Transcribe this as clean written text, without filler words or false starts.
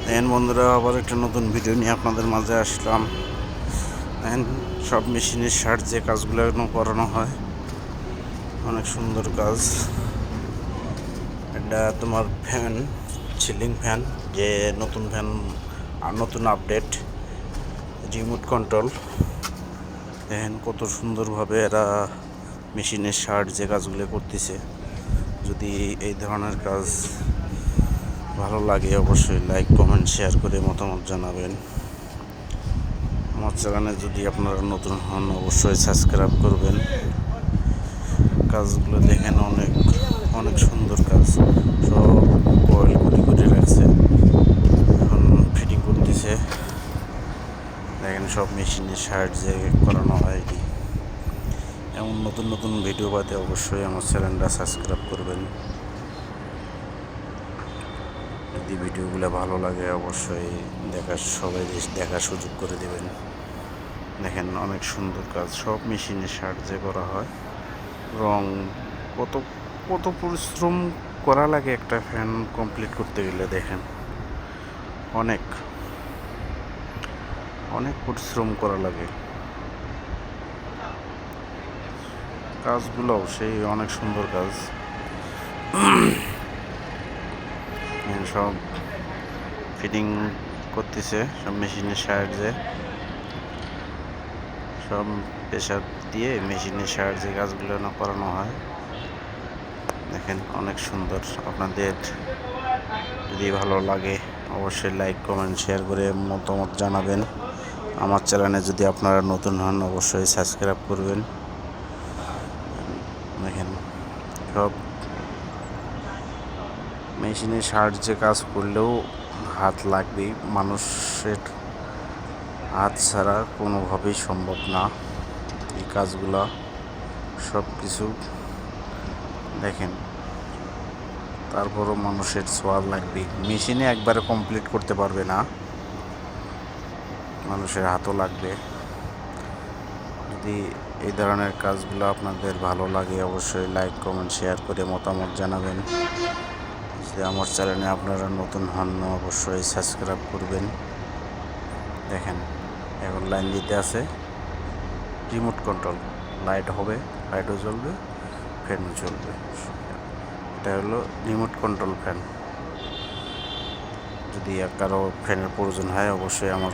বন্ধুরা, আবার একটা নতুন ভিডিও নিয়ে আপনাদের মাঝে আসলাম। সব মেশিনের শার্ট যে কাজগুলো করানো হয়, অনেক সুন্দর কাজ। এটা তোমার ফ্যান, সিলিং ফ্যান, যে নতুন ফ্যান আর নতুন আপডেট রিমোট কন্ট্রোল। দেখেন কত সুন্দরভাবে এরা মেশিনের শার্ট যে কাজগুলো করতেছে। যদি এই ধরনের কাজ ভালো লাগে অবশ্যই লাইক, কমেন্ট, শেয়ার করে মতামত জানাবেন। আমার চ্যানেলে যদি আপনারা নতুন হন অবশ্যই সাবস্ক্রাইব করবেন। কাজগুলো দেখেন অনেক অনেক সুন্দর কাজ, সব কয়েল করে রাখছে, এখন ফিটিং করতেছে। দেখেন সব মেশিনের শার্ট যে করানো হয়। এমন নতুন নতুন ভিডিও পাতে অবশ্যই আমার চ্যানেলটা সাবস্ক্রাইব করবেন। যদি ভিডিওগুলো ভালো লাগে অবশ্যই সবাই দেখার সুযোগ করে দেবেন। দেখেন অনেক সুন্দর কাজ, সব মেশিনের শার্ট যে করা হয়, রং কত কত পরিশ্রম করা লাগে একটা ফ্যান কমপ্লিট করতে গেলে। দেখেন অনেক অনেক পরিশ্রম করা লাগে। কাজগুলো সেই অনেক সুন্দর কাজ। সব ফিটিং করতেছে, সব মেশিনের সাহায্যে, সব প্রেসার দিয়ে মেশিনের সাহায্যে কাজগুলো করানো হয়। দেখেন অনেক সুন্দর। আপনাদের যদি ভালো লাগে অবশ্যই লাইক, কমেন্ট, শেয়ার করে মতামত জানাবেন। আমার চ্যানেলে যদি আপনারা নতুন হন অবশ্যই সাবস্ক্রাইব করবেন। দেখেন সব মেশিনের সাহায্যে কাজ করলেও হাত লাগবেই, মানুষের হাত ছাড়া কোনোভাবেই সম্ভব না এই কাজগুলো। সব কিছু দেখেন, তারপরও মানুষের ছোঁয়া লাগবে। মেশিনে একবারে কমপ্লিট করতে পারবে না, মানুষের হাতও লাগবে। যদি এই ধরনের কাজগুলো আপনাদের ভালো লাগে অবশ্যই লাইক, কমেন্ট, শেয়ার করে মতামত জানাবেন। যদি আমার চ্যানেলে আপনারা নতুন হন অবশ্যই সাবস্ক্রাইব করবেন। দেখেন এখন লাইন দিতে আছে, রিমোট কন্ট্রোল, লাইট হবে, লাইটও জ্বলবে, ফ্যানও চলবে। এটা হলো রিমোট কন্ট্রোল ফ্যান। যদি কারো ফ্যানের প্রয়োজন হয় অবশ্যই আমার